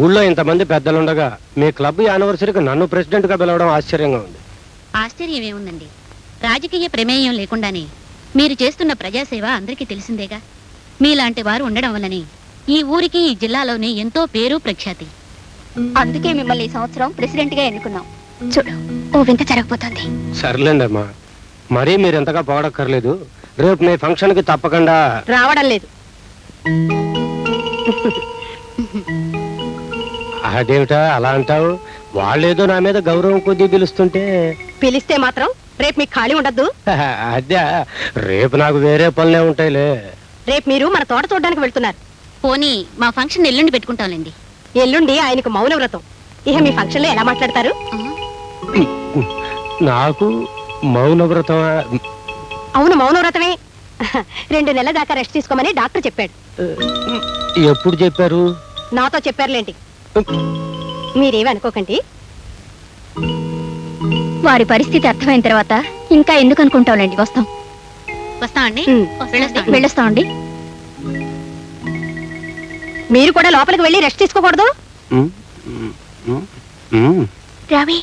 ఊళ్ళో ఇంతమంది పెద్దలుండగా మీ క్లబ్ యానివర్సరీకి నన్ను ప్రెసిడెంట్ గా పిలవడం ఆశ్చర్యంగా ఉంది. ఆశ్చర్యం ఏముందండి, రాజకీయ ప్రమేయం లేకుండానే మీరు చేస్తున్న ప్రజాసేవ అందరికీ తెలిసిందేగా. మీలాంటి వారు ఉండడం వల్లనే ఈ ఊరికి ఈ జిల్లాలోనే ఎంతో పేరు ప్రఖ్యాతి. అందుకే మిమ్మల్ని ఈ సంవత్సరం ప్రెసిడెంట్ గా ఎన్నుకున్నాం. చూడు, ఓ వింత జరగబోతోంది. సర్లేండి అమ్మా, మరీ మీరు ఎంతగా పొగడక్కర్లేదు. రేపు మీ ఫంక్షన్ కి తప్పకుండా రావడం లేదు. అదేమిటా అలా అంటావు? వాళ్ళేదో నా మీద గౌరవం కొద్దీ పిలుస్తుంటే. పిలిస్తే మాత్రం రేపు మీకు ఖాళీ ఉండద్దు. అదే, రేపు నాకు వేరే పనులే ఉంటాయిలే. రేపు మీరు మన తోట చూడడానికి వెళ్తున్నారు. పోనీ మా ఫంక్షన్ ఎల్లుండి పెట్టుకుంటాంలేండి. ఎల్లుండి ఆయనకు మౌన వ్రతం. ఇక మీ ఫంక్షన్ లో ఎలా మాట్లాడతారు? నాకు మౌన వ్రతం? అవును, మౌన వ్రతమే. 2 నెలల దాకా రెస్ట్ తీసుకోమని డాక్టర్ చెప్పాడు. ఎప్పుడు చెప్పారు? నాతో చెప్పారులేంటి. మీరేమి అనుకోకండి. వారి పరిస్థితి అర్థమైన తర్వాత ఇంకా ఎందుకు అనుకుంటాంలేండి. వస్తాం. వస్తామండి. వెళ్ళొస్తామండి. మీరు కూడా లోపలికి వెళ్ళి రెస్ట్ తీసుకోకూడదు. రవి